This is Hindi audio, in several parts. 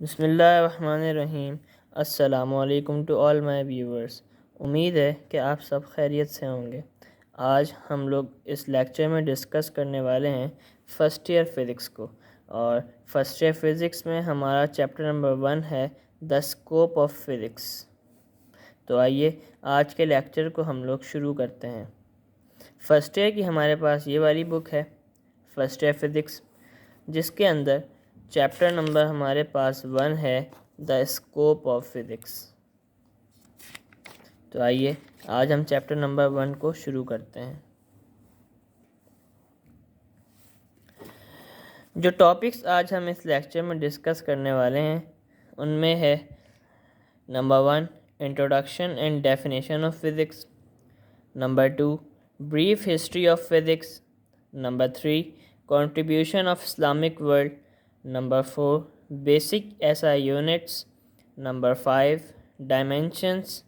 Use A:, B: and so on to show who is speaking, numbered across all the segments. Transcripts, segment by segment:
A: बिस्मिल्लाहिर्रहमानिर्रहीम। अस्सलामुअलैकुम टू ऑल माय व्यूवर्स। उम्मीद है कि आप सब खैरियत से होंगे। आज हम लोग इस लेक्चर में डिस्कस करने वाले हैं फ़र्स्ट ईयर फ़िज़िक्स को। और फर्स्ट ईयर फ़िज़िक्स में हमारा चैप्टर नंबर 1 है द स्कोप ऑफ फ़िज़िक्स। तो आइए आज के लेक्चर को हम लोग शुरू करते हैं। फर्स्ट ईयर की हमारे पास ये वाली बुक है फर्स्ट ईयर फ़िज़िक्स, जिसके अंदर चैप्टर नंबर हमारे पास 1 है द स्कोप ऑफ फिज़िक्स। तो आइए आज हम चैप्टर नंबर 1 को शुरू करते हैं। जो टॉपिक्स आज हम इस लेक्चर में डिस्कस करने वाले हैं उनमें है number 1 introduction and definition of physics, number 2 brief history of physics, number 3 contribution of Islamic world, number 4 basic SI units, number 5 dimensions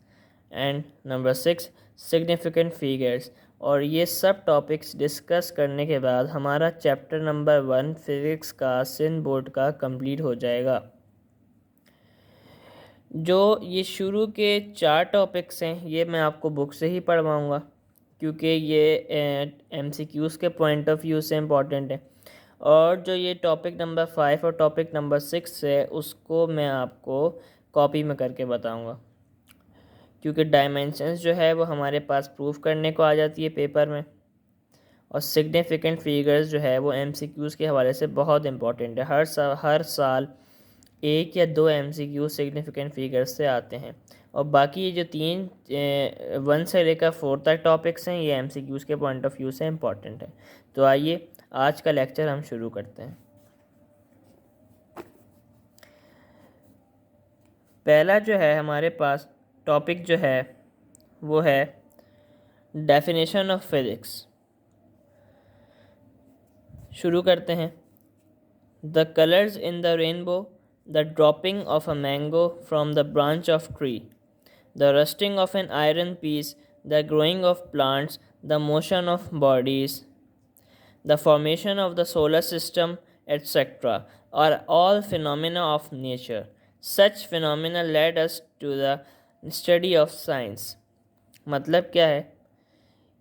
A: and number 6 significant figures. और ये सब टॉपिक्स डिस्कस करने के बाद हमारा चैप्टर नंबर 1 फिज़िक्स का सिंध बोर्ड का कंप्लीट हो जाएगा। जो ये शुरू के 4 टॉपिक्स हैं ये मैं आपको बुक से ही पढ़वाऊँगा, क्योंकि ये MCQs के पॉइंट ऑफ व्यू से इम्पॉर्टेंट है। और जो ये टॉपिक नंबर 5 और टॉपिक नंबर 6 है उसको मैं आपको कॉपी में करके बताऊंगा, क्योंकि डायमेंशंस जो है वो हमारे पास प्रूफ करने को आ जाती है पेपर में। और सिग्निफिकेंट फिगर्स जो है वो MCQs के हवाले से बहुत इंपॉर्टेंट है। हर साल 1 या 2 MCQ सिग्निफिकेंट फिगर्स से आते हैं। और बाकी ये जो 1 से लेकर 4 तक टॉपिक्स हैं ये MCQs के पॉइंट ऑफ व्यू से इम्पॉर्टेंट है। तो आइए आज का लेक्चर हम शुरू करते हैं। पहला जो है हमारे पास टॉपिक जो है वो है डेफिनेशन ऑफ फिज़िक्स। शुरू करते हैं। The colours in the rainbow, the dropping of a mango from the branch of tree, the rusting of an iron piece, the growing of plants, the motion of bodies, the formation of the solar system, etc., are all phenomena of nature. Such phenomena led us to the study of science. मतलब क्या है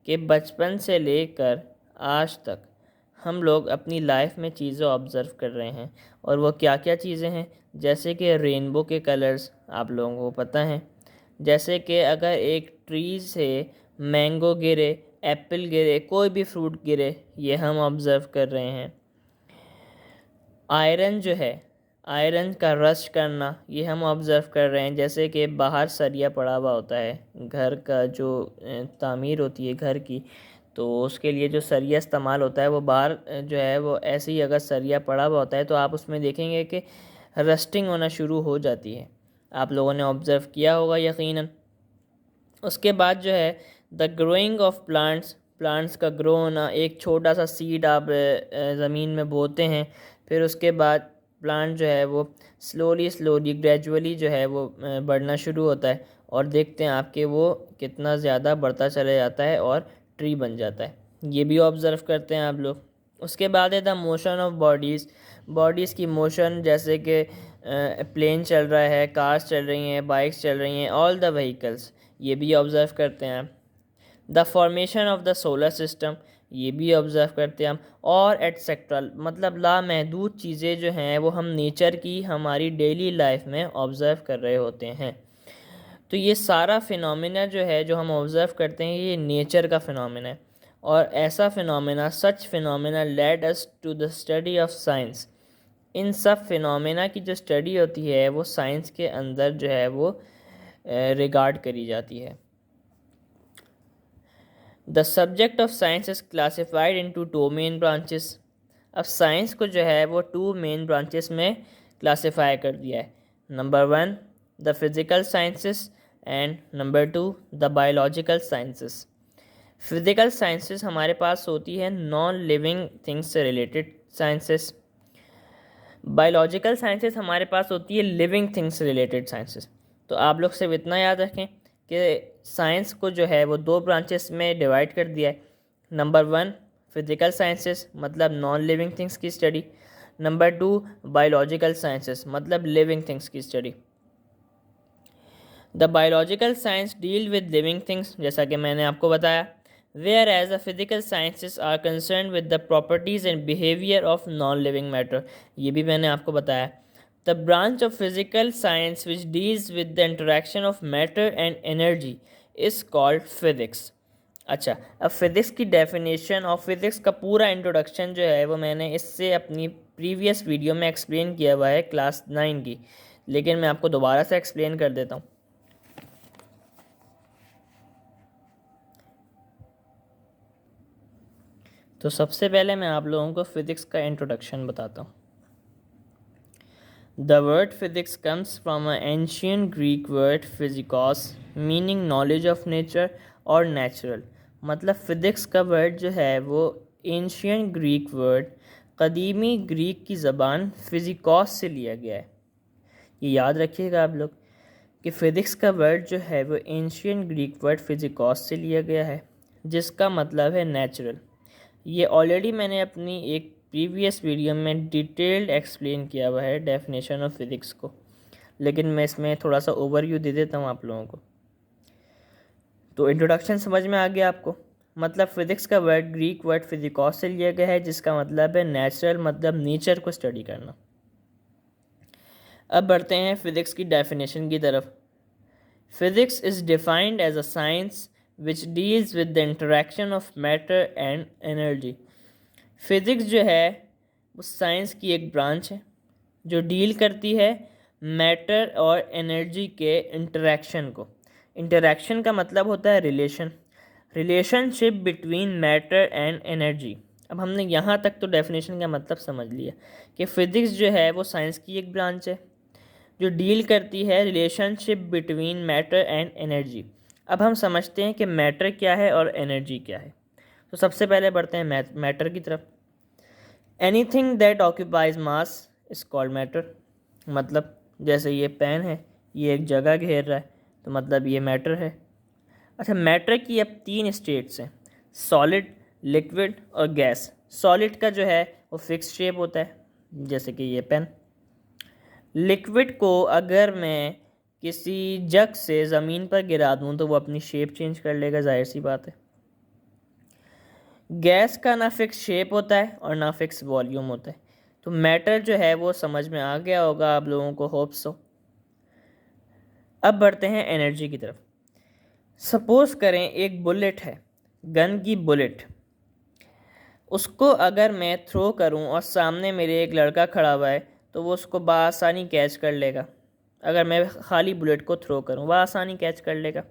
A: कि बचपन से लेकर आज तक हम लोग अपनी लाइफ में चीज़ें ऑब्ज़र्व कर रहे हैं। और वो क्या क्या चीज़ें हैं, जैसे कि रेनबो के कलर्स आप लोगों को पता हैं। जैसे कि अगर एक ट्री से मैंगो गिरे, एप्पल गिरे, कोई भी फ्रूट गिरे, ये हम ऑब्ज़र्व कर रहे हैं। आयरन जो है, आयरन का रस्ट करना, ये हम ऑब्ज़र्व कर रहे हैं। जैसे कि बाहर सरिया पड़ा हुआ होता है, घर का जो तामीर होती है घर की, तो उसके लिए जो सरिया इस्तेमाल होता है वो बाहर जो है वो ऐसे ही अगर सरिया पड़ा हुआ होता है तो आप उसमें देखेंगे कि रस्टिंग होना शुरू हो जाती है। आप लोगों ने ऑब्ज़र्व किया होगा यकीनन। उसके बाद जो है the growing of plants, plants का ग्रो होना। एक छोटा सा सीड आप ज़मीन में बोते हैं, फिर उसके बाद प्लांट जो है वो स्लोली ग्रेजुअली जो है वो बढ़ना शुरू होता है। और देखते हैं आपके वो कितना ज़्यादा बढ़ता चला जाता है और ट्री बन जाता है। ये भी ऑब्ज़र्व करते हैं आप लोग। उसके बाद है the motion of bodies, bodies की मोशन, जैसे कि प्लेन चल रहा है, कार्स चल रही हैं, बाइक्स चल रही हैं, ऑल द व्हीकल्स, ये भी ऑब्ज़र्व करते हैं हम। The formation of the solar system, ये भी ऑब्ज़र्व करते हैं हम। और एटसेट्रा, मतलब लामहदूद चीज़ें जो हैं वो हम नेचर की हमारी डेली लाइफ में ऑब्ज़र्व कर रहे होते हैं। तो ये सारा फिनोमेना जो है जो हम ऑब्ज़र्व करते हैं ये नेचर का फिनोमेना है। और ऐसा phenomena, such phenomena led us to the study of science. इन सब फिनोमेना की जो स्टडी होती है वो साइंस के अंदर जो है वो रिगार्ड करी जाती है। The subject of science is classified into 2 main branches. अब साइंस को जो है वो 2 मेन ब्रांचेस में क्लासिफाई कर दिया है। Number 1 the physical sciences and number 2 the biological sciences. Physical sciences हमारे पास होती है नॉन लिविंग थिंग्स से रिलेटेड साइंसेस। बायोलॉजिकल साइंसेस हमारे पास होती है लिविंग थिंग्स से रिलेटेड साइंसेस। तो आप लोग सिर्फ इतना याद रखें कि साइंस को जो है वो 2 ब्रांचेस में डिवाइड कर दिया है। नंबर 1 फिज़िकल साइंसेस, मतलब नॉन लिविंग थिंग्स की स्टडी। नंबर 2 बायोलॉजिकल साइंसेस मतलब लिविंग थिंग्स की study. The biological science deal with living things, जैसा कि मैंने आपको बताया, whereas the physical sciences are concern with the properties and behaviour of non living matter, ये भी मैंने आपको बताया। The branch of physical science which deals with the interaction of matter and energy is called physics. अच्छा, अब फिज़िक्स की डेफिनेशन और फिज़िक्स का पूरा इंट्रोडक्शन जो है वो मैंने इससे अपनी प्रीवियस वीडियो में एक्सप्लेन किया हुआ है क्लास 9 की, लेकिन मैं आपको दोबारा से एक्सप्लेन कर देता हूँ। तो सबसे पहले मैं आप लोगों को फिज़िक्स का इंट्रोडक्शन बताता हूँ। The word physics comes from a ancient Greek word physikos meaning knowledge of nature और नेचुरल। मतलब फ़िज़िक्स का वर्ड जो है वो एंशियंट ग्रीक वर्ड कदीमी ग्रीक की ज़बान फिजिकॉस से लिया गया है। ये याद रखिएगा आप लोग कि फ़िज़िक्स का वर्ड जो है वो एंशियंट ग्रीक वर्ड फिजिकॉस से लिया गया है, जिसका मतलब है नेचुरल। ये ऑलरेडी मैंने अपनी एक प्रीवियस वीडियो में डिटेल्ड एक्सप्लेन किया हुआ है डेफिनेशन ऑफ फिज़िक्स को, लेकिन मैं इसमें थोड़ा सा ओवरव्यू दे देता हूँ आप लोगों को। तो इंट्रोडक्शन समझ में आ गया आपको। मतलब फ़िज़िक्स का वर्ड ग्रीक वर्ड फिजिकॉस से लिया गया है, जिसका मतलब है नेचुरल, मतलब नेचर को स्टडी करना। अब बढ़ते हैं फ़िज़िक्स की डेफिनेशन की तरफ। Physics is defined as a science which deals with the interaction of matter and energy. Physics जो है वो साइंस की एक ब्रांच है जो डील करती है मैटर और एनर्जी के इंटरेक्शन को। इंटरेक्शन का मतलब होता है relationship between matter and energy. अब हमने यहाँ तक तो डेफिनेशन का मतलब समझ लिया कि फ़िज़िक्स जो है वो साइंस की एक ब्रांच है जो डील करती है relationship between matter and energy. अब हम समझते हैं कि मैटर क्या है और एनर्जी क्या है। तो सबसे पहले बढ़ते हैं मैटर की तरफ। Anything that occupies mass is called matter. मतलब जैसे ये पेन है, ये एक जगह घेर रहा है, तो मतलब ये मैटर है। अच्छा, मैटर की अब 3 स्टेट्स हैं, सॉलिड, लिक्विड और गैस। सॉलिड का जो है वो फिक्स शेप होता है, जैसे कि ये पेन। लिक्विड को अगर मैं किसी जग से ज़मीन पर गिरा दूँ तो वो अपनी शेप चेंज कर लेगा, जाहिर सी बात है। गैस का ना फिक्स शेप होता है और ना फिक्स वॉल्यूम होता है। तो मैटर जो है वो समझ में आ गया होगा आप लोगों को, होप सो। अब बढ़ते हैं एनर्जी की तरफ। सपोज़ करें एक बुलेट है, गन की बुलेट। उसको अगर मैं थ्रो करूं और सामने मेरे एक लड़का खड़ा हुआ है तो वो उसको बआसानी कैच कर लेगा। अगर मैं खाली बुलेट को थ्रो करूं बआसानी कैच कर लेगा।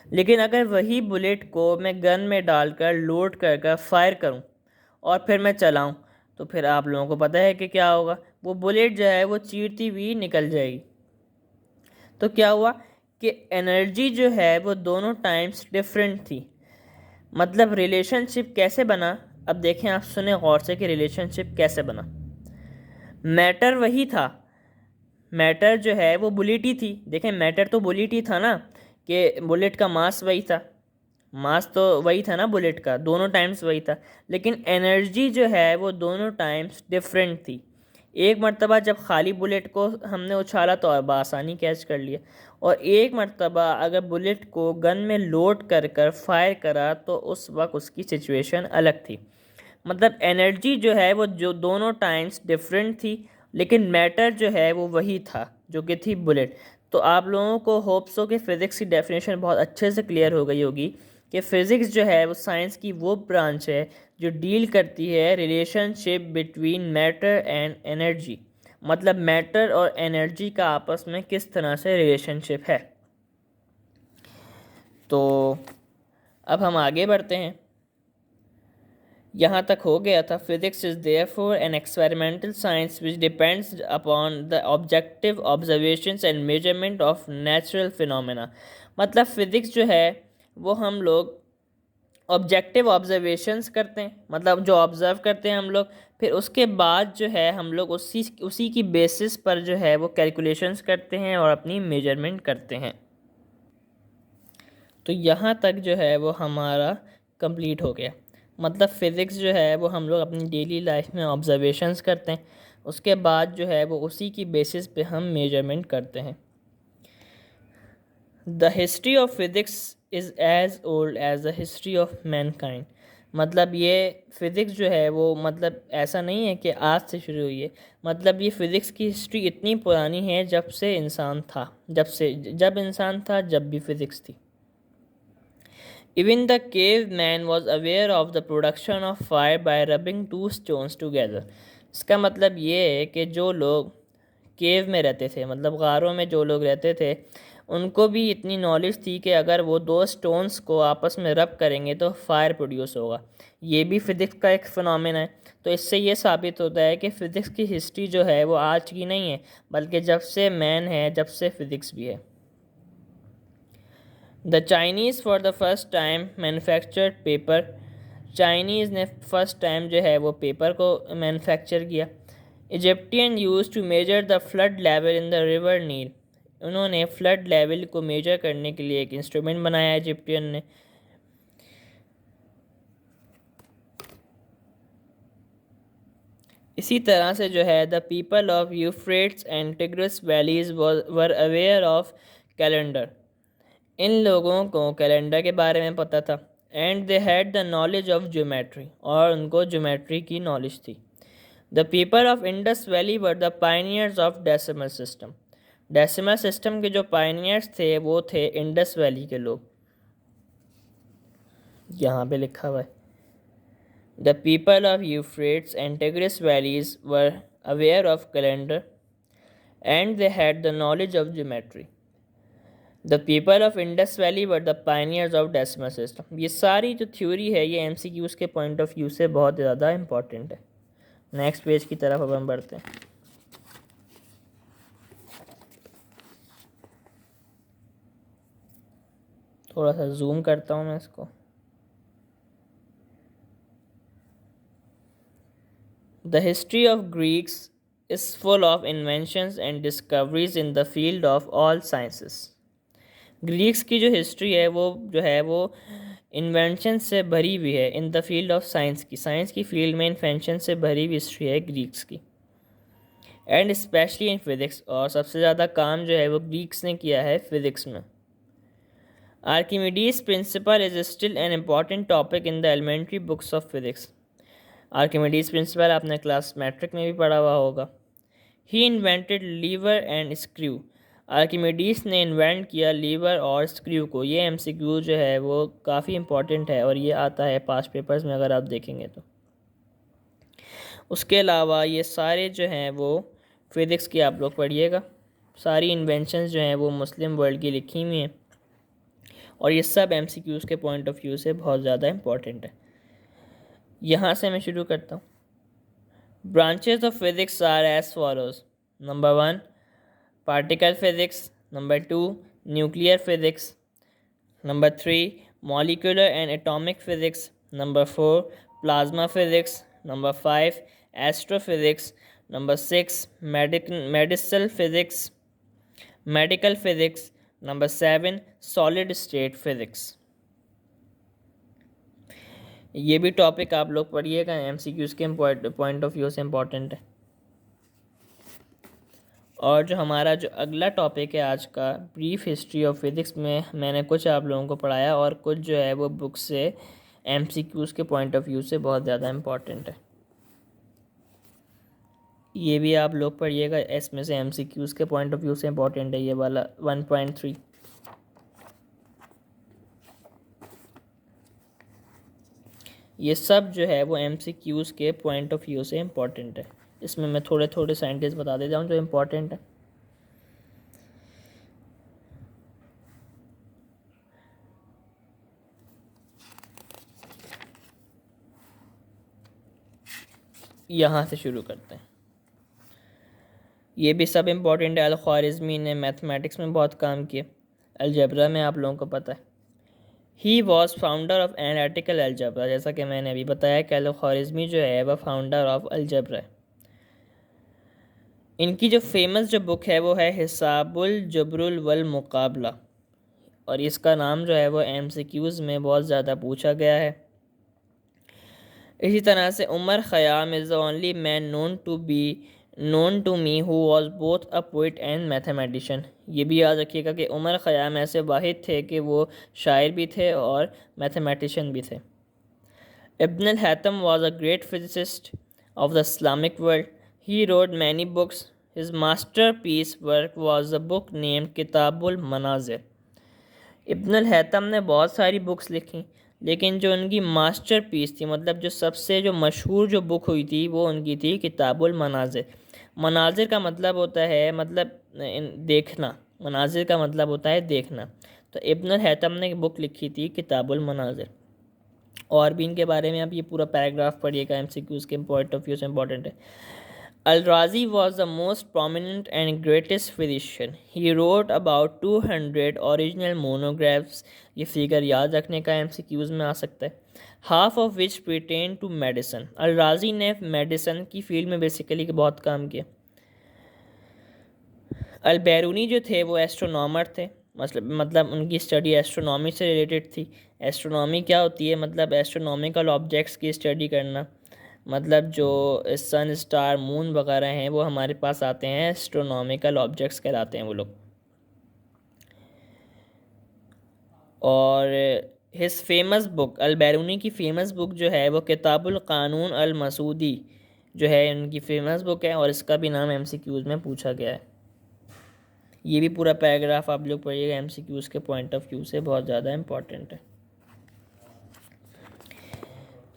A: लेकिन अगर वही बुलेट को मैं गन में डालकर लोड कर फायर करूं और फिर मैं चलाऊं तो फिर आप लोगों को पता है कि क्या होगा, वो बुलेट जो है वो चीरती हुई निकल जाएगी। तो क्या हुआ कि एनर्जी जो है वो दोनों टाइम्स डिफरेंट थी। मतलब रिलेशनशिप कैसे बना, अब देखें आप, सुने गौर से कि रिलेशनशिप कैसे बना। मैटर वही था, मैटर जो है वो बुलेट ही थी। देखें मैटर तो बुलेट ही था ना, कि बुलेट का मास वही था, मास तो वही था ना बुलेट का, दोनों टाइम्स वही था। लेकिन एनर्जी जो है वो दोनों टाइम्स डिफरेंट थी। एक मर्तबा जब खाली बुलेट को हमने उछाला तो बआसानी कैच कर लिया, और एक मर्तबा अगर बुलेट को गन में लोड कर फायर करा तो उस वक्त उसकी सिचुएशन अलग थी। मतलब एनर्जी जो है वो जो दोनों टाइम्स डिफरेंट थी, लेकिन मैटर जो है वो वही था जो कि थी बुलेट। तो आप लोगों को होप्स हो कि फ़िज़िक्स की डेफिनेशन बहुत अच्छे से क्लियर हो गई होगी कि फ़िज़िक्स जो है वो साइंस की वो ब्रांच है जो डील करती है relationship between matter and energy. मतलब मैटर और एनर्जी का आपस में किस तरह से रिलेशनशिप है। तो अब हम आगे बढ़ते हैं। यहाँ तक हो गया था, physics is therefore an experimental science which depends upon the objective observations and measurement of natural phenomena. मतलब फिजिक्स जो है वो हम लोग ऑब्जेक्टिव ऑब्जर्वेशंस करते हैं, मतलब जो ऑब्ज़र्व करते हैं हम लोग, फिर उसके बाद जो है हम लोग उसी की बेसिस पर जो है वो कैलकुलेशंस करते हैं और अपनी मेजरमेंट करते हैं। तो यहाँ तक जो है वो हमारा कंप्लीट हो गया। मतलब फ़िज़िक्स जो है वो हम लोग अपनी डेली लाइफ में ऑब्जर्वेशंस करते हैं, उसके बाद जो है वो उसी की बेसिस पे हम मेजरमेंट करते हैं। The history of physics is as old as the history of mankind. मतलब ये फ़िज़िक्स जो है वो मतलब ऐसा नहीं है कि आज से शुरू हुई है, मतलब ये फ़िज़िक्स की हिस्ट्री इतनी पुरानी है जब से इंसान था, जब इंसान था जब भी फ़िज़िक्स थी। Even the caveman was aware of the production of fire by rubbing two stones together। इसका मतलब ये है कि जो लोग केव में रहते थे, मतलब गारों में जो लोग रहते थे, उनको भी इतनी नॉलेज थी कि अगर वो दो स्टोन्स को आपस में रब करेंगे तो फायर प्रोड्यूस होगा। ये भी फिज़िक्स का एक फिनोमेना है। तो इससे ये साबित होता है कि फ़िज़िक्स की हिस्ट्री जो है वो आज की नहीं है, बल्कि जब से मैन है जब से फ़िज़िक्स भी है। The Chinese for the first time manufactured paper. Chinese ने फर्स्ट टाइम जो है वो पेपर को मैन्युफैक्चर किया। Egyptian use to measure the flood level in the river Nile. उन्होंने फ्लड लेवल को मेजर करने के लिए एक इंस्ट्रूमेंट बनाया इजिप्टियन ने। इसी तरह से जो है the people of Euphrates and Tigris valleys were aware of calendar. इन लोगों को कैलेंडर के बारे में पता था। And they had the knowledge of geometry, और उनको ज्योमेट्री की नॉलेज थी। The people of Indus valley were the pioneers of decimal system. Decimal system के जो पायनियर्स थे वो थे इंडस वैली के लोग। यहाँ पे लिखा हुआ है the people of Euphrates and Tigris valleys were aware of calendar and they had the knowledge of geometry. The people of Indus valley were the pioneers of decimal system. ये सारी जो थ्योरी है ये एमसीक्यूज़ के पॉइंट ऑफ व्यू से बहुत ज़्यादा इंपॉर्टेंट है। नेक्स्ट पेज की तरफ अब हम बढ़ते हैं। थोड़ा सा जूम करता हूँ मैं इसको। The history of Greeks is full of inventions and discoveries in the field of all sciences. Greeks की जो हिस्ट्री है वो इन्वेंशन से भरी हुई है। In the field of science की फील्ड में इन्वेंशन से भरी हुई हिस्ट्री है ग्रीक्स की। एंड स्पेशली इन फिज़िक्स, और सबसे ज़्यादा काम जो है वो ग्रीक्स ने किया है फिज़िक्स में। Archimedes principle is still an important topic in the elementary books of physics. Archimedes principle आपने क्लास मैट्रिक में भी पढ़ा हुआ होगा। He invented lever and screw. Archimedes ने इन्वेंट किया लीवर और स्क्रू को। ये एमसीक्यू जो है वो काफ़ी इंपॉर्टेंट है और ये आता है पास्ट पेपर्स में अगर आप देखेंगे तो। उसके अलावा ये सारे जो हैं वो फिज़िक्स की आप लोग पढ़िएगा। सारी इन्वेंशंस जो हैं वो मुस्लिम वर्ल्ड की लिखी हुई हैं और ये सब एमसीक्यूज़ के पॉइंट ऑफ व्यू से बहुत ज़्यादा इंपॉर्टेंट है। यहाँ से मैं शुरू करता हूँ। Branches of physics are as follows. Number 1 particle physics, number 2 nuclear physics, number 3 molecular and atomic physics, number 4 plasma physics, number 5 astrophysics, number 6 medical physics, number 7 solid state physics. ये भी टॉपिक आप लोग पढ़िएगा, एमसीक्यूज़ के पॉइंट ऑफ व्यू से इम्पॉर्टेंट है। और जो हमारा जो अगला टॉपिक है आज का, ब्रीफ हिस्ट्री ऑफ फिज़िक्स, में मैंने कुछ आप लोगों को पढ़ाया और कुछ जो है वो बुक से एमसीक्यूज़ के पॉइंट ऑफ व्यू से बहुत ज़्यादा इम्पॉर्टेंट है। ये भी आप लोग पढ़िएगा, इसमें से एमसीक्यूज़ के पॉइंट ऑफ व्यू से इम्पॉर्टेंट है ये वाला 1.3। ये सब जो है वो एमसीक्यूज़ के पॉइंट ऑफ व्यू से इम्पॉर्टेंट है। इसमें मैं थोड़े थोड़े साइंटिस्ट बता देता हूँ जो इम्पॉर्टेंट है। यहाँ से शुरू करते हैं। ये भी सब इम्पॉर्टेंट है। अल-ख्वारिज़मी ने मैथमेटिक्स में बहुत काम किया। अलजबरा में आप लोगों को पता है। He was founder of analytical algebra. जैसा कि मैंने अभी बताया कि अल-ख्वारिज़मी जो है वह फाउंडर ऑफ अलजबरा है। इनकी जो फेमस जो बुक है वो है हिसाबुल जबरुल वल मुकाबला, और इसका नाम जो है वो एमसीक्यूज़ में बहुत ज़्यादा पूछा गया है। इसी तरह से Omar Khayyam is the only man known to be known to me who was both a poet and mathematician. ये भी याद रखिएगा कि उमर ख़याम ऐसे वाहिद थे कि वो शायर भी थे और मैथमेटिशियन भी थे। Ibn al-Haytham was a great physicist of the Islamic world. He wrote many books. His masterpiece work was a book named Kitabul Manazir. Ibn Al Haitham ने बहुत सारी बुक्स लिखी, लेकिन जो उनकी मास्टरपीस थी, मतलब जो सबसे जो मशहूर जो बुक हुई थी, वो उनकी थी किताबुल मनाजिर। मनाजिर का मतलब होता है मतलब देखना। मनाजिर का मतलब होता है देखना। तो इब्न अल हैतम ने एक बुक लिखी थी किताबुल मनाजिर। और भी इनके बारे में आप ये पूरा पैराग्राफ पढ़िएगा, एमसीक्यूज़ के पॉइंट ऑफ व्यू से इंपॉर्टेंट है। Al-Razi was the most prominent and greatest physician. He wrote about 200 original monographs. ये फिगर याद रखने का एमसीक्यूज़ में आ सकता है। Half of which pertain to medicine. Al Razi ने मेडिसन की फील्ड में बेसिकली बहुत काम किया। अल-बैरूनी जो थे वो एस्ट्रोनॉमर थे, मतलब उनकी स्टडी एस्ट्रोनॉमी से रिलेटेड थी। एस्ट्रोनॉमी क्या होती है? मतलब एस्ट्रोनॉमिकल ऑब्जेक्ट्स की स्टडी करना। मतलब जो सन, स्टार, मून वगैरह हैं वो हमारे पास आते हैं, एस्ट्रोनॉमिकल ऑब्जेक्ट्स कहलाते हैं वो लोग। और हिज फेमस बुक, अल-बैरूनी की फेमस बुक जो है वो किताबुल कानून अल मसूदी जो है उनकी फेमस बुक है, और इसका भी नाम एमसीक्यूज़ में पूछा गया है। ये भी पूरा पैराग्राफ आप लोग पढ़िएगा, एमसीक्यूज़ के पॉइंट ऑफ व्यू से बहुत ज़्यादा इम्पॉर्टेंट है।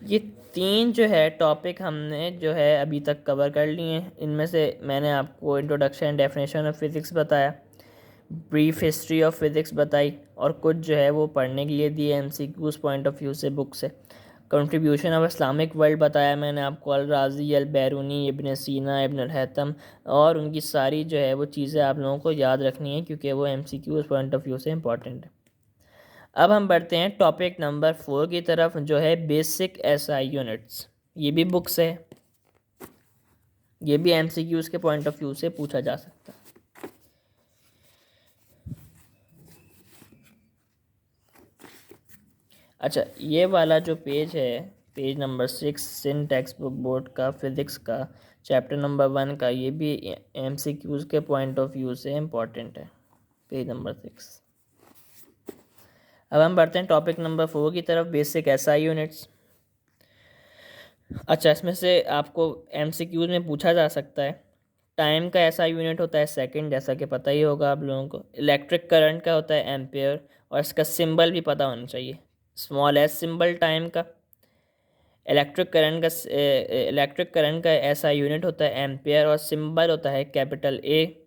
A: ये तीन जो है टॉपिक हमने जो है अभी तक कवर कर लिए हैं। इनमें से मैंने आपको introduction and definition of physics बताया, ब्रीफ हिस्ट्री ऑफ फिज़िक्स बताई, और कुछ जो है वो पढ़ने के लिए दिए एमसीक्यूज़ पॉइंट ऑफ व्यू से बुक से। कंट्रीब्यूशन ऑफ इस्लामिक वर्ल्ड बताया मैंने आपको, अल-राज़ी, अल-बैरूनी, इब्न सीना, इब्न अल-हैथम, और उनकी सारी जो है वो चीज़ें आप लोगों को याद रखनी है क्योंकि वो एमसीक्यूज़ पॉइंट ऑफ व्यू से इंपॉर्टेंट है। अब हम बढ़ते हैं टॉपिक नंबर 4 की तरफ, जो है बेसिक एसआई यूनिट्स। ये भी बुक्स है, ये भी एमसीक्यूज़ के पॉइंट ऑफ व्यू से पूछा जा सकता है। अच्छा, ये वाला जो पेज है, पेज नंबर 6 सिन टेक्स्ट बुक बोर्ड का फिज़िक्स का चैप्टर नंबर 1 का, ये भी एमसीक्यूज़ के पॉइंट ऑफ व्यू से इम्पॉर्टेंट है, पेज नंबर 6। अब हम बढ़ते हैं टॉपिक नंबर 4 की तरफ, बेसिक एसआई यूनिट्स। अच्छा, इसमें से आपको एमसीक्यूज़ में पूछा जा सकता है। टाइम का ऐसा यूनिट होता है सेकंड, जैसा कि पता ही होगा आप लोगों को। इलेक्ट्रिक करंट का होता है एम्पेयर, और इसका सिंबल भी पता होना चाहिए, स्मॉल एस सिंबल टाइम का। इलेक्ट्रिक करंट का ऐसा यूनिट होता है एम्पेयर, और सिंबल होता है कैपिटल ए।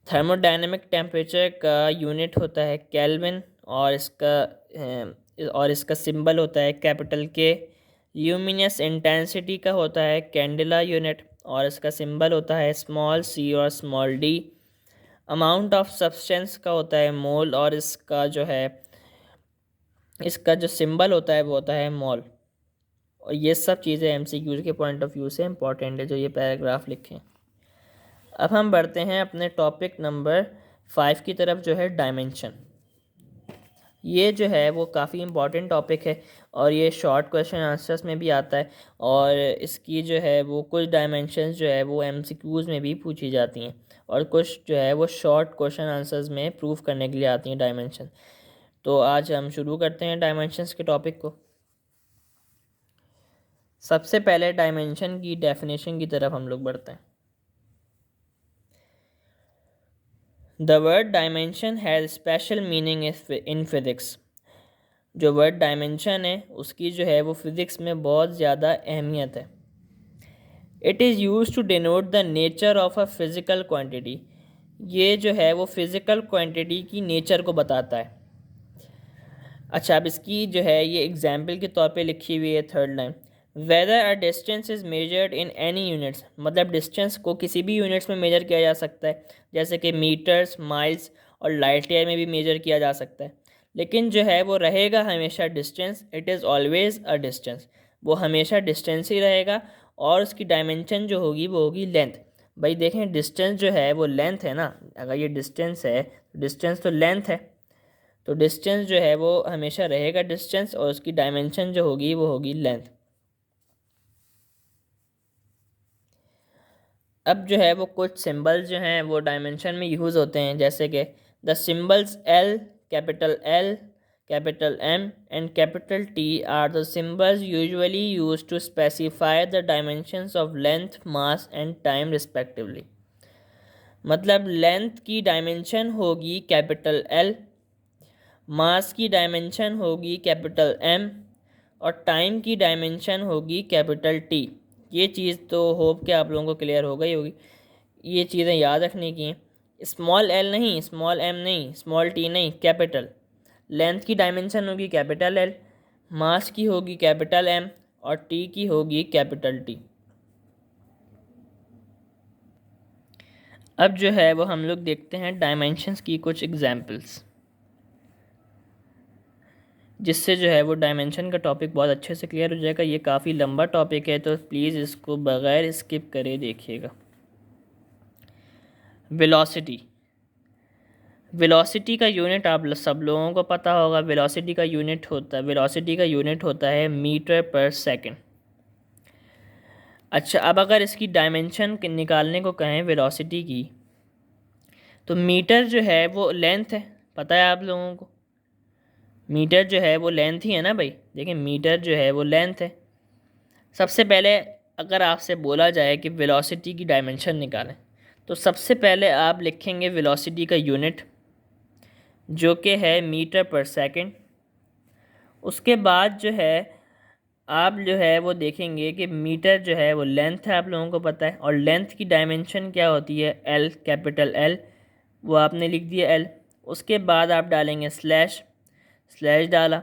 A: थर्मोडायनेमिक टेम्परेचर का यूनिट होता है केल्विन, और इसका सिंबल होता है कैपिटल के। ल्यूमिनस इंटेंसिटी का होता है कैंडेला यूनिट, और इसका सिंबल होता है स्मॉल सी और small D. Amount of substance का होता है मोल, और इसका जो सिंबल होता है वो होता है मोल। और ये सब चीज़ें एमसीक्यू के पॉइंट ऑफ व्यू से इंपॉर्टेंट है, जो ये पैराग्राफ लिखे हैं। अब हम बढ़ते हैं अपने टॉपिक नंबर 5 की तरफ, जो है डायमेंशन। ये जो है वो काफ़ी इम्पॉर्टेंट टॉपिक है, और ये शॉर्ट क्वेश्चन आंसर्स में भी आता है, और इसकी जो है वो कुछ डायमेंशंस जो है वो एमसीक्यूज़ में भी पूछी जाती हैं, और कुछ जो है वो शॉर्ट क्वेश्चन आंसर्स में प्रूफ करने के लिए आती हैं डायमेंशन। तो आज हम शुरू करते हैं डायमेंशंस के टॉपिक को। सबसे पहले डायमेंशन की डेफिनेशन की तरफ हम लोग बढ़ते हैं। The word dimension has special meaning in physics. जो वर्ड डायमेंशन है उसकी जो है वो फिज़िक्स में बहुत ज़्यादा अहमियत है। It is use to denote the nature of a physical quantity. ये जो है वो फिज़िकल क्वांटिटी की नेचर को बताता है। अच्छा, अब इसकी जो है ये एग्जाम्पल के तौर पे लिखी हुई है third line. Weather a distance is measured in any units, मतलब डिस्टेंस को किसी भी यूनिट्स में मेजर किया जा सकता है, जैसे कि मीटर्स, माइल्स और लाइट ईयर में भी मेजर किया जा सकता है। लेकिन जो है वो रहेगा हमेशा distance. It is always a distance, वो हमेशा डिस्टेंस ही रहेगा। और उसकी डायमेंशन जो होगी वो होगी लेंथ। भाई देखें, डिस्टेंस जो है वो लेंथ है ना, अगर ये डिस्टेंस है तो डिस्टेंस तो लेंथ है, तो डिस्टेंस जो है वो हमेशा रहेगा डिस्टेंस, और उसकी डायमेंशन जो होगी वो होगी लेंथ। अब जो है वो कुछ सिंबल्स जो हैं वो डायमेंशन में यूज़ होते हैं, जैसे कि the symbols L, capital M and capital T are the symbols usually use to specify the dimensions of length, mass and time respectively. मतलब लेंथ की डायमेंशन होगी कैपिटल एल, मास की डायमेंशन होगी कैपिटल एम और टाइम की डायमेंशन होगी कैपिटल टी। ये चीज़ तो होप कि आप लोगों को क्लियर हो गई होगी। ये चीज़ें याद रखने की हैं। स्मॉल एल नहीं, स्मॉल एम नहीं, स्मॉल टी नहीं, कैपिटल। लेंथ की डायमेंशन होगी कैपिटल एल, मास की होगी कैपिटल एम और टी की होगी कैपिटल टी। अब जो है वो हम लोग देखते हैं डायमेंशंस की कुछ एग्जांपल्स, जिससे जो है वो डायमेंशन का टॉपिक बहुत अच्छे से क्लियर हो जाएगा। ये काफ़ी लंबा टॉपिक है तो प्लीज़ इसको बग़ैर स्किप करे देखिएगा। वेलोसिटी। वेलोसिटी का यूनिट आप सब लोगों को पता होगा। वेलोसिटी का यूनिट होता है मीटर पर सेकंड। अच्छा, अब अगर इसकी डायमेंशन निकालने को कहें वेलोसिटी की, तो मीटर जो है वो लेंथ है, पता है आप लोगों को। मीटर जो है वो लेंथ ही है ना भाई। देखिए मीटर जो है वो लेंथ है। सबसे पहले अगर आपसे बोला जाए कि वेलोसिटी की डायमेंशन निकालें, तो सबसे पहले आप लिखेंगे वेलोसिटी का यूनिट, जो कि है मीटर पर सेकंड। उसके बाद जो है आप जो है वो देखेंगे कि मीटर जो है वो लेंथ है, आप लोगों को पता है। और लेंथ की डायमेंशन क्या होती है, एल, कैपिटल एल, वो आपने लिख दिया एल। उसके बाद आप डालेंगे स्लैश, स्लैश डाला।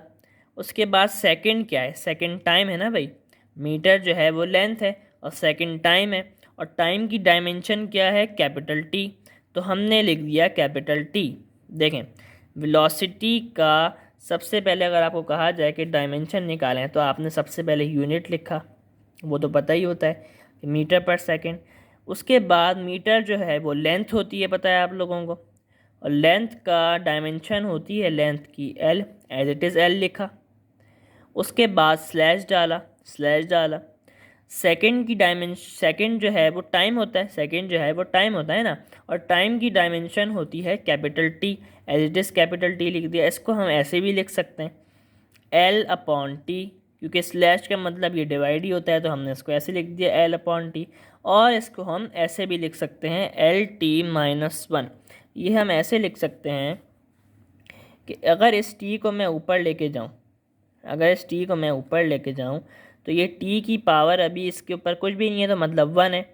A: उसके बाद सेकंड क्या है, सेकंड टाइम है ना भाई। मीटर जो है वो लेंथ है और सेकंड टाइम है, और टाइम की डायमेंशन क्या है, कैपिटल टी, तो हमने लिख दिया कैपिटल टी। देखें, वेलोसिटी का सबसे पहले अगर आपको कहा जाए कि डायमेंशन निकालें, तो आपने सबसे पहले यूनिट लिखा, वो तो पता ही होता है कि मीटर पर सेकंड। उसके बाद मीटर जो है वो लेंथ होती है, पता है आप लोगों को, और लेंथ का डायमेंशन होती है लेंथ की L, as it is L लिखा। उसके बाद स्लैश डाला, स्लैश डाला। सेकंड की डायमेंशन, सेकंड जो है वो टाइम होता है, सेकंड जो है वो टाइम होता है ना, और टाइम की डायमेंशन होती है capital T, as it is capital T लिख दिया। इसको हम ऐसे भी लिख सकते हैं एल अपॉन टी, क्योंकि स्लैश का मतलब ये डिवाइड ही होता है, तो हमने इसको ऐसे लिख दिया एल अपॉन टी। और इसको हम ऐसे भी लिख सकते हैं एल टी माइनस वन। ये हम ऐसे लिख सकते हैं कि अगर इस टी को मैं ऊपर लेके जाऊँ, अगर इस टी को मैं ऊपर लेके जाऊँ, तो ये टी की पावर अभी इसके ऊपर कुछ भी नहीं है, तो मतलब वन है।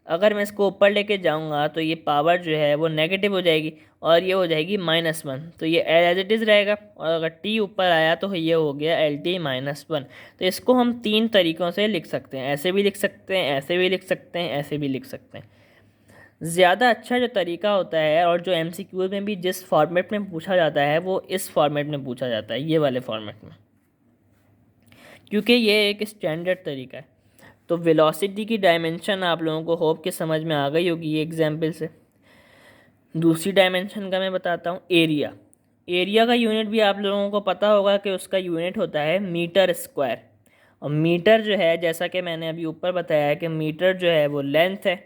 A: अगर मैं इसको ऊपर लेके जाऊँगा तो ये पावर जो है वो नेगेटिव हो जाएगी और ये हो जाएगी माइनस वन, तो ये एज इट इज़ रहेगा। और अगर टी ऊपर आया तो ये हो गया एल टी माइनस वन। तो इसको हम तीन तरीक़ों से लिख सकते हैं, ऐसे भी लिख सकते हैं, ऐसे भी लिख सकते हैं, ऐसे भी लिख सकते हैं। ज़्यादा अच्छा जो तरीका होता है और जो एमसीक्यूज़ में भी जिस फॉर्मेट में पूछा जाता है, वो इस फॉर्मेट में पूछा जाता है, ये वाले फॉर्मेट में, क्योंकि ये एक स्टैंडर्ड तरीका है। तो वेलोसिटी की डायमेंशन आप लोगों को होप के समझ में आ गई होगी ये एग्जाम्पल से। दूसरी डायमेंशन का मैं बताता हूँ, एरिया। एरिया का यूनिट भी आप लोगों को पता होगा कि उसका यूनिट होता है मीटर स्क्वायर। और मीटर जो है, जैसा कि मैंने अभी ऊपर बताया है कि मीटर जो है वो लेंथ है,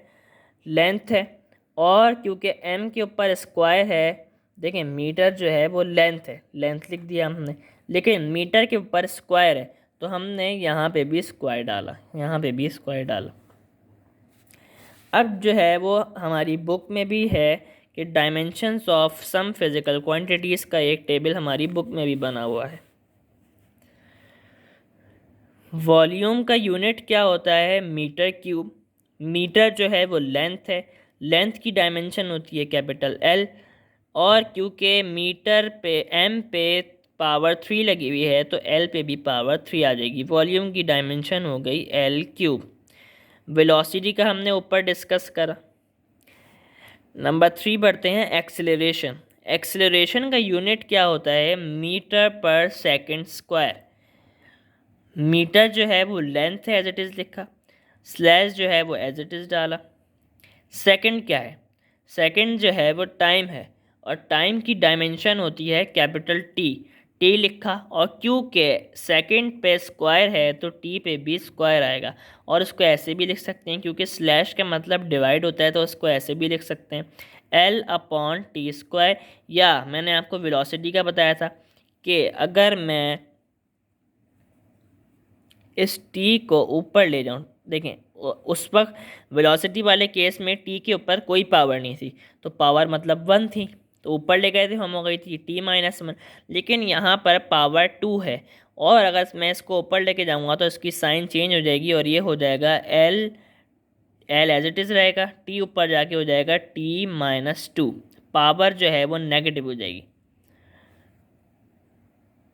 A: लेंथ है। और क्योंकि एम के ऊपर स्क्वायर है, देखें मीटर जो है वो लेंथ है, लेंथ लिख दिया हमने, लेकिन मीटर के ऊपर स्क्वायर है, तो हमने यहाँ पे भी स्क्वायर डाला, यहाँ पे भी स्क्वायर डाला। अब जो है वो हमारी बुक में भी है कि dimensions of some physical quantities का एक टेबल हमारी बुक में भी बना हुआ है। वॉल्यूम का यूनिट क्या होता है, मीटर क्यूब। मीटर जो है वो लेंथ है, लेंथ की डायमेंशन होती है कैपिटल एल। और क्योंकि मीटर पे एम पे पावर 3 लगी हुई है, तो एल पे भी पावर 3 आ जाएगी। वॉल्यूम की डायमेंशन हो गई एल क्यूब। वेलोसिटी का हमने ऊपर डिस्कस करा। नंबर 3 बढ़ते हैं, एक्सेलरेशन। एक्सेलरेशन का यूनिट क्या होता है, मीटर पर सेकंड स्क्वायर। मीटर जो है वो लेंथ है, एज इट इज़ लिखा, स्लैश जो है वो एज इट इज़ डाला। सेकंड क्या है, सेकंड जो है वो टाइम है, और टाइम की डायमेंशन होती है कैपिटल टी। टी लिखा, और क्यू के सेकंड पे स्क्वायर है तो टी पे भी स्क्वायर आएगा। और इसको ऐसे भी लिख सकते हैं, क्योंकि स्लैश का मतलब डिवाइड होता है, तो इसको ऐसे भी लिख सकते हैं एल अपॉन टी स्क्वायर। या मैंने आपको वेलोसिटी का बताया था कि अगर मैं इस टी को ऊपर ले जाऊं, देखें उस वक्त वेलोसिटी वाले केस में टी के ऊपर कोई पावर नहीं थी, तो पावर मतलब 1 थी, तो ऊपर ले गए थे, हम हो गई थी t-1। लेकिन यहाँ पर पावर 2 है, और अगर मैं इसको ऊपर लेके जाऊँगा तो इसकी साइन चेंज हो जाएगी, और ये हो जाएगा L L as it is रहेगा, टी ऊपर जाके हो जाएगा t-2। पावर जो है वो नेगेटिव हो जाएगी।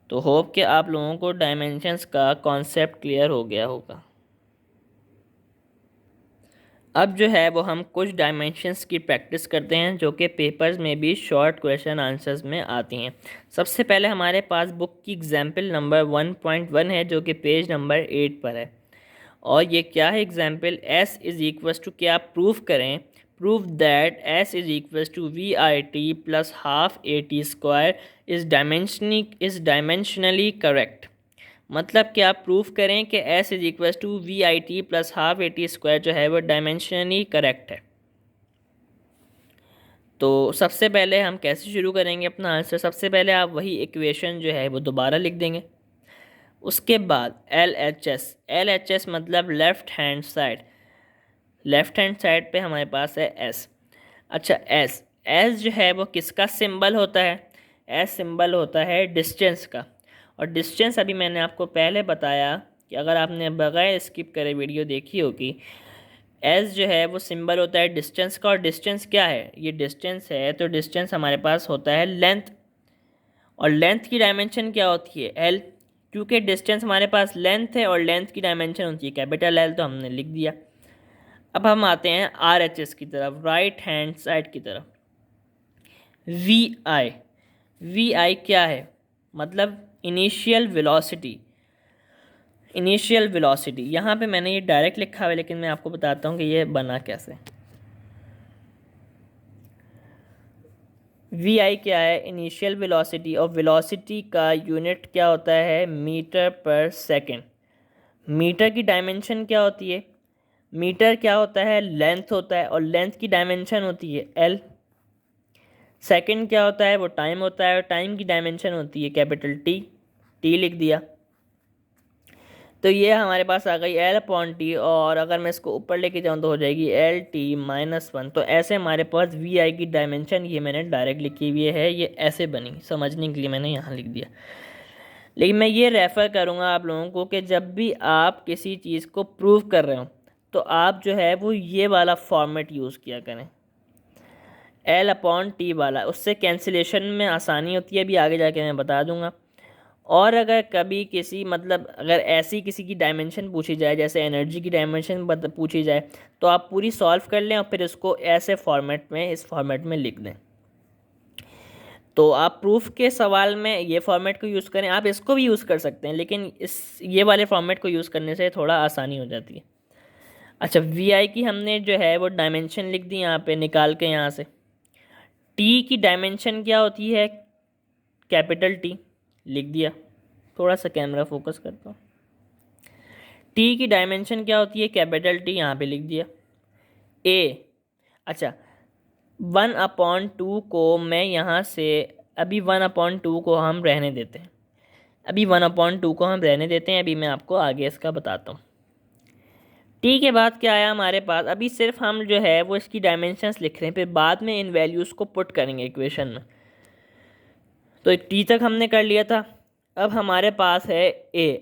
A: तो होप कि आप लोगों को डायमेंशंस का कॉन्सेप्ट क्लियर हो गया होगा। अब जो है वो हम कुछ डायमेंशंस की प्रैक्टिस करते हैं जो कि पेपर्स में भी शॉर्ट क्वेश्चन आंसर्स में आती हैं। सबसे पहले हमारे पास बुक की एग्जाम्पल नंबर 1.1 है, जो कि पेज नंबर 8 पर है। और ये क्या है example, s is equals to, क्या आप प्रूव करें, prove that s is equals to V I T plus half A T square is dimensionally correct. मतलब कि आप प्रूफ करें कि s is equals to V I T plus half A T square जो है वो डायमेंशनली करेक्ट है। तो सबसे पहले हम कैसे शुरू करेंगे अपना आंसर, सबसे पहले आप वही इक्वेशन जो है वो दोबारा लिख देंगे। उसके बाद एल एच एस मतलब लेफ़्ट हैंड साइड पे हमारे पास है एस। अच्छा, एस जो है वो किसका सिंबल होता है, एस सिंबल होता है डिस्टेंस का। और डिस्टेंस अभी मैंने आपको पहले बताया कि अगर आपने बगैर स्किप करे वीडियो देखी होगी, एस जो है वो सिंबल होता है डिस्टेंस का। और डिस्टेंस क्या है, ये डिस्टेंस है, तो डिस्टेंस हमारे पास होता है लेंथ। और लेंथ की डायमेंशन क्या होती है, एल। क्योंकि डिस्टेंस हमारे पास लेंथ है और लेंथ की डायमेंशन होती है कैपिटल एल, तो हमने लिख दिया। अब हम आते हैं आर एच एस की तरफ, राइट हैंड साइड की तरफ। वी आई क्या है, मतलब इनिशियल वेलोसिटी। यहाँ पे मैंने ये डायरेक्ट लिखा हुआ है, लेकिन मैं आपको बताता हूँ कि ये बना कैसे। वी आई क्या है, इनिशियल वेलोसिटी, और वेलोसिटी का यूनिट क्या होता है, मीटर पर सेकेंड। मीटर की डायमेंशन क्या होती है, मीटर क्या होता है, लेंथ होता है, और लेंथ की डायमेंशन होती है एल। सेकंड क्या होता है, वो टाइम होता है, और टाइम की डायमेंशन होती है कैपिटल टी, टी लिख दिया। तो ये हमारे पास आ गई एल अपॉन टी, और अगर मैं इसको ऊपर लेके जाऊँ तो हो जाएगी एल t-1। तो ऐसे हमारे पास वी आई की डायमेंशन, ये मैंने डायरेक्ट लिखी हुई है, ये ऐसे बनी, समझने के लिए मैंने यहाँ लिख दिया। लेकिन मैं ये रेफ़र करूँगा आप लोगों को कि जब भी आप किसी चीज़ को प्रूव कर रहे हो तो आप जो है वो ये वाला फॉर्मेट यूज़ किया करें, एल अपॉन टी वाला। उससे कैंसिलेशन में आसानी होती है, अभी आगे जाके मैं बता दूंगा। और अगर कभी किसी मतलब अगर ऐसी किसी की डायमेंशन पूछी जाए, जैसे एनर्जी की डायमेंशन पूछी जाए, तो आप पूरी सॉल्व कर लें और फिर इसको ऐसे फॉर्मेट में, इस फॉर्मेट में लिख दें। तो आप प्रूफ के सवाल में ये फॉर्मेट को यूज़ करें, आप इसको भी यूज़ कर सकते हैं, लेकिन ये वाले फॉर्मेट को यूज़ करने से थोड़ा आसानी हो जाती है। अच्छा, वी आई की हमने जो है वो डायमेंशन लिख दी यहाँ पे निकाल के, यहाँ से टी की डायमेंशन क्या होती है, कैपिटल टी लिख दिया। थोड़ा सा कैमरा फोकस करता हूँ। टी की डायमेंशन क्या होती है, कैपिटल टी, यहाँ पे लिख दिया। ए, अच्छा 1/2 को मैं यहाँ से, अभी 1/2 को हम रहने देते हैं, अभी मैं आपको आगे इसका बताता हूँ। टी के बाद क्या आया हमारे पास, अभी सिर्फ हम जो है वो इसकी डायमेंशंस लिख रहे हैं, फिर बाद में इन वैल्यूज़ को पुट करेंगे इक्वेशन में। तो टी तक हमने कर लिया था। अब हमारे पास है ए,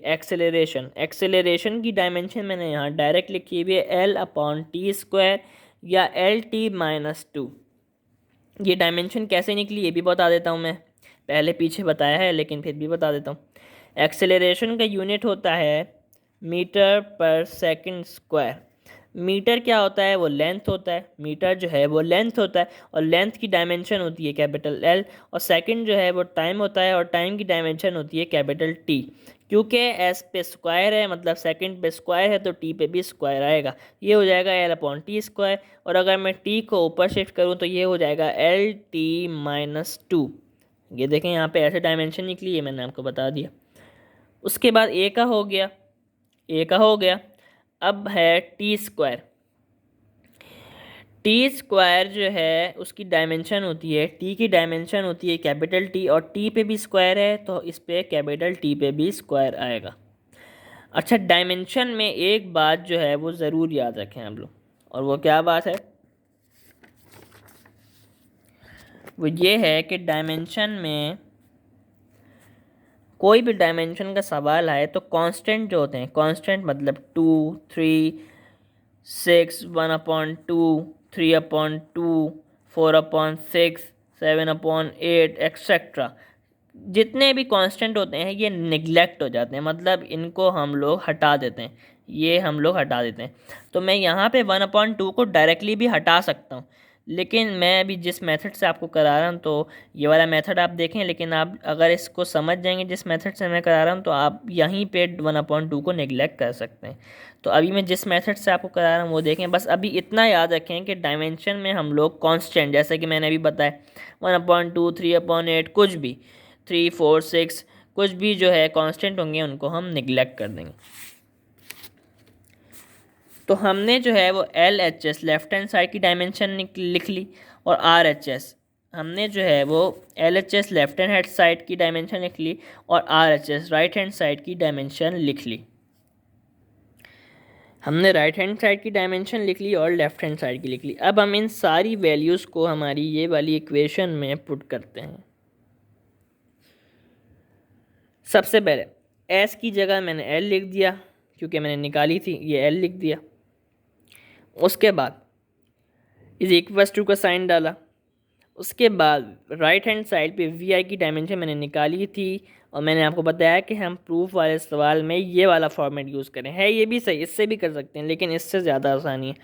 A: एक्सेलरेशन की डायमेंशन मैंने यहाँ डायरेक्ट लिखी हुई है, एल अपॉन टी स्क्वायर या LT-2। ये डायमेंशन कैसे निकली ये भी बता देता हूँ मैं, पहले पीछे बताया है लेकिन फिर भी बता देता हूँ। एक्सेलरेशन का यूनिट होता है मीटर पर सेकंड स्क्वायर। मीटर क्या होता है, वो लेंथ होता है, मीटर जो है वो लेंथ होता है, और लेंथ की डायमेंशन होती है कैपिटल एल। और सेकंड जो है वो टाइम होता है, और टाइम की डायमेंशन होती है कैपिटल टी। क्योंकि एस पे स्क्वायर है, मतलब सेकंड पे स्क्वायर है, तो टी पे भी स्क्वायर आएगा, ये हो जाएगा एल अपॉन टी स्क्वायर। और अगर मैं टी को ऊपर शिफ्ट करूँ तो ये हो जाएगा LT-2। ये देखें यहाँ पे ऐसे डायमेंशन निकली है, मैंने आपको बता दिया। उसके बाद ए का हो गया, ए का हो गया। अब है टी स्क्वायर। टी स्क्वायर जो है उसकी डायमेंशन होती है, टी की डायमेंशन होती है कैपिटल टी, और टी पे भी स्क्वायर है तो इस पे कैपिटल टी पे भी स्क्वायर आएगा। अच्छा, डायमेंशन में एक बात जो है वो ज़रूर याद रखें हम लोग, और वो क्या बात है, वो ये है कि डायमेंशन में कोई भी डायमेंशन का सवाल आए तो कांस्टेंट जो होते हैं, कांस्टेंट मतलब 2, 3, 6, 1/2, 3/2, 4/6, 7/8 एक्सेट्रा, जितने भी कांस्टेंट होते हैं ये निगलेक्ट हो जाते हैं, मतलब इनको हम लोग हटा देते हैं, ये हम लोग हटा देते हैं। तो मैं यहाँ पे 1/2 को डायरेक्टली भी हटा सकता हूँ, लेकिन मैं अभी जिस मेथड से आपको करा रहा हूँ तो ये वाला मेथड आप देखें, लेकिन आप अगर इसको समझ जाएंगे जिस मेथड से मैं करा रहा हूँ तो आप यहीं पे 1/2 को निगलेक्ट कर सकते हैं। तो अभी मैं जिस मेथड से आपको करा रहा हूँ वो देखें। बस अभी इतना याद रखें कि डायमेंशन में हम लोग कांस्टेंट, जैसे कि मैंने अभी बताया 1/2, 3/8, कुछ भी 3, 4, 6, कुछ भी जो है कांस्टेंट होंगे उनको हम निगलेक्ट कर देंगे। तो हमने जो है वो LHS लेफ्ट हैंड साइड की डायमेंशन लिख ली, और RHS हमने जो है वो LHS लेफ्ट हैंड साइड की डायमेंशन लिख ली, और RHS राइट हैंड साइड की डायमेंशन लिख ली। हमने राइट हैंड साइड की डायमेंशन लिख ली और लेफ्ट हैंड साइड की लिख ली। अब हम इन सारी वैल्यूज़ को हमारी ये वाली इक्वेशन में पुट करते हैं। सबसे पहले S की जगह मैंने L लिख दिया, क्योंकि मैंने निकाली थी, ये L लिख दिया। उसके बाद इज इक्वल्स टू का साइन डाला। उसके बाद राइट हैंड साइड पे वी आई की डायमेंशन मैंने निकाली थी, और मैंने आपको बताया कि हम प्रूफ वाले सवाल में ये वाला फॉर्मेट यूज़ करें। है ये भी सही, इससे भी कर सकते हैं, लेकिन इससे ज़्यादा आसानी है।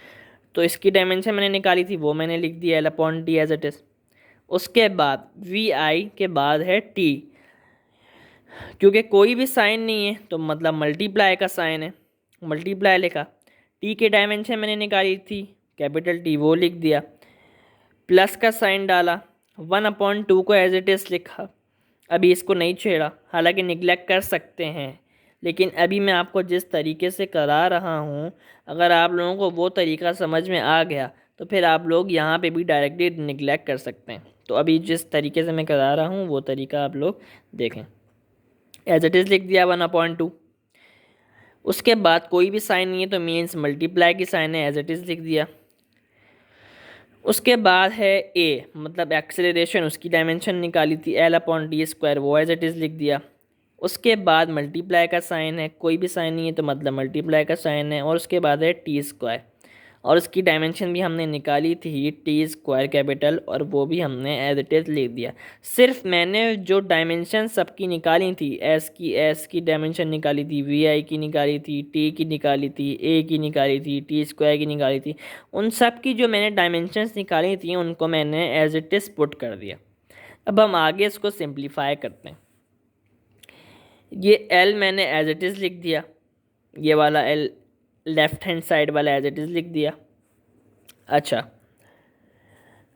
A: तो इसकी डायमेंशन मैंने निकाली थी, वो मैंने लिख दिया L/T एज इट इज़। उसके बाद वी आई के बाद है टी, क्योंकि कोई भी साइन नहीं है तो मतलब मल्टीप्लाई का साइन है, मल्टीप्लाई लिखा। टी के डायमेंशन मैंने निकाली थी, कैपिटल टी, वो लिख दिया। प्लस का साइन डाला, 1/2 को एज इट इज़ लिखा। अभी इसको नहीं छेड़ा, हालांकि निगलेक्ट कर सकते हैं, लेकिन अभी मैं आपको जिस तरीके से करा रहा हूँ, अगर आप लोगों को वो तरीका समझ में आ गया तो फिर आप लोग यहाँ पे भी डायरेक्टली निगलेक्ट कर सकते हैं। तो अभी जिस तरीके से मैं करा रहा हूँ वो तरीका आप लोग देखें। एज इट इज़ लिख दिया 1/2। उसके बाद कोई भी साइन नहीं है तो मीन्स मल्टीप्लाई की साइन है, एज इट इज़ लिख दिया। उसके बाद है ए, मतलब एक्सेलरेशन, उसकी डायमेंशन निकाली थी L/T², वो एज इट इज़ लिख दिया। उसके बाद मल्टीप्लाई का साइन है, कोई भी साइन नहीं है तो मतलब मल्टीप्लाई का साइन है, और उसके बाद है T², और उसकी डायमेंशन भी हमने निकाली थी T² कैपिटल, और वो भी हमने एज इट इज़ लिख दिया। सिर्फ मैंने जो डायमेंशन सबकी निकाली थी, एस की डायमेंशन निकाली थी, VI की निकाली थी, T की निकाली थी, A की निकाली थी, T² की निकाली थी, उन सब की जो मैंने डायमेंशंस निकाली थी उनको मैंने एज इट इज़ पुट कर दिया। अब हम आगे इसको सिंप्लीफाई करते हैं। ये L मैंने एज इट इज़ लिख दिया, ये वाला L लेफ्ट हैंड साइड वाला एज इट इज़ लिख दिया। अच्छा,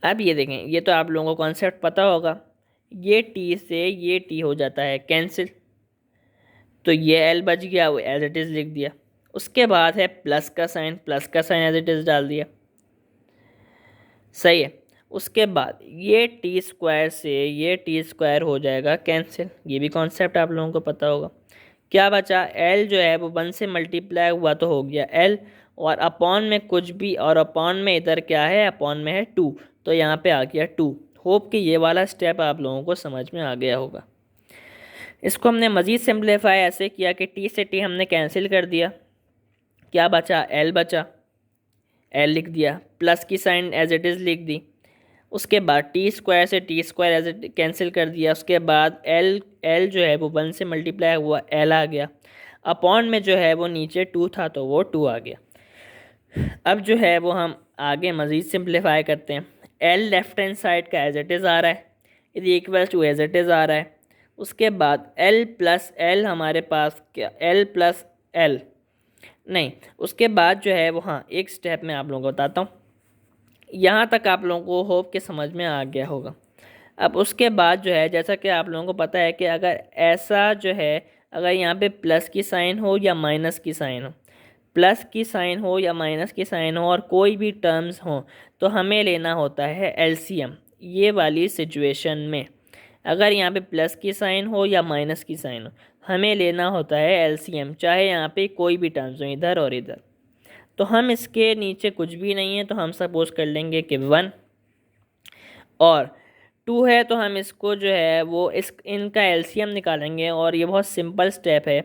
A: अब ये देखें, ये तो आप लोगों को कॉन्सेप्ट पता होगा, ये T से ये T हो जाता है कैंसिल, तो ये L बच गया, वो एज इट इज़ लिख दिया। उसके बाद है प्लस का साइन, प्लस का साइन एज इट इज़ डाल दिया, सही है। उसके बाद ये T² से ये T² हो जाएगा कैंसिल, ये भी कॉन्सेप्ट आप लोगों को पता होगा। क्या बचा, L जो है वो 1 से मल्टीप्लाई हुआ तो हो गया L, और अपॉन में कुछ भी, और अपॉन में इधर क्या है, अपॉन में है 2, तो यहाँ पे आ गया 2। होप कि ये वाला स्टेप आप लोगों को समझ में आ गया होगा। इसको हमने मज़ीद सिंप्लीफाई ऐसे किया कि T से T हमने कैंसिल कर दिया, क्या बचा, L बचा, L लिख दिया, प्लस की साइन एज इट इज़ लिख दी। उसके बाद T² से T² एज इट कैंसिल कर दिया। उसके बाद L जो है वो 1 से मल्टीप्लाई हुआ, L आ गया। अपॉन में जो है वो नीचे 2 था तो वो 2 आ गया। अब जो है वो हम आगे मज़ीद सिंप्लीफाई करते हैं। L लेफ्ट हैंड साइड का एज इट इज़ आ रहा है, is equal to as it is आ रहा है। उसके बाद L प्लस L हमारे पास क्या, L प्लस L नहीं, उसके बाद जो है वो, हाँ एक स्टेप मैं आप लोगों को बताता हूँ, यहाँ तक आप लोगों को होप के समझ में आ गया होगा। अब उसके बाद जो है, जैसा कि आप लोगों को पता है कि अगर ऐसा जो है, अगर यहाँ पे प्लस की साइन हो या माइनस की साइन हो, प्लस की साइन हो या माइनस की साइन हो और कोई भी टर्म्स हो, तो हमें लेना होता है एलसीएम। ये वाली सिचुएशन में अगर यहाँ पे प्लस की साइन हो या माइनस की साइन हो, हमें लेना होता है एलसीएम, चाहे यहाँ पे कोई भी टर्म्स हो, इधर और इधर। तो हम इसके नीचे कुछ भी नहीं है तो हम सपोज कर लेंगे कि 1 और 2 है, तो हम इसको जो है वो इनका एलसीएम निकालेंगे। और ये बहुत सिंपल स्टेप है,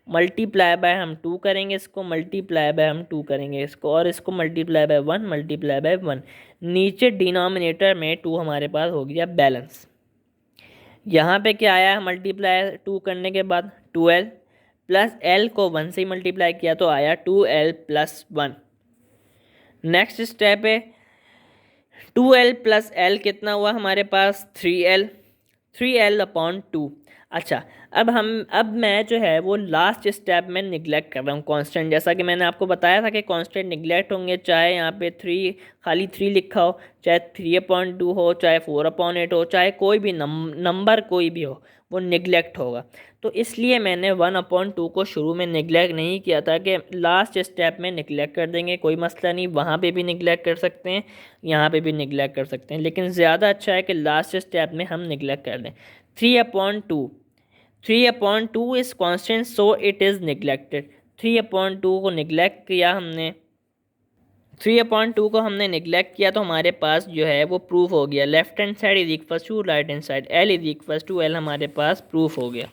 A: मल्टीप्लाई बाय हम 2 करेंगे इसको, मल्टीप्लाई बाय हम 2 करेंगे इसको, और इसको मल्टीप्लाई बाय 1, मल्टीप्लाई बाय 1। नीचे डिनोमिनेटर में 2 हमारे पास हो गया बैलेंस। यहाँ पे क्या आया, मल्टीप्लाई 2 करने के बाद 12 प्लस एल को 1 से ही मल्टीप्लाई किया तो आया 2l प्लस 1। नेक्स्ट स्टेप है 2l प्लस l कितना हुआ हमारे पास 3l, 3l अपॉन 2। अच्छा, अब मैं जो है वो लास्ट स्टेप में निगलेक्ट कर रहा हूँ कांस्टेंट। जैसा कि मैंने आपको बताया था कि कांस्टेंट निगलेक्ट होंगे, चाहे यहाँ पे 3 खाली 3 लिखा हो, चाहे 3/2 हो, चाहे 4/8 हो, चाहे कोई भी नंबर कोई भी हो, वो निगलेक्ट होगा। तो इसलिए मैंने 1/2 को शुरू में निगलेक्ट नहीं किया था कि लास्ट स्टेप में निगलेक्ट कर देंगे, कोई मसला नहीं, वहाँ पे भी निगलेक्ट कर सकते हैं, यहाँ पे भी निगलेक्ट कर सकते हैं, लेकिन ज़्यादा अच्छा है कि लास्ट स्टेप में हम निगलेक्ट कर दें। 3/2, 3/2 is constant so it is neglected. 3/2 को निगलेक्ट किया हमने, 3/2 को हमने निगलेक्ट किया तो हमारे पास जो है वो प्रूफ हो गया। Left hand side is equal to right hand side, L is equal to L हमारे पास प्रूफ हो गया।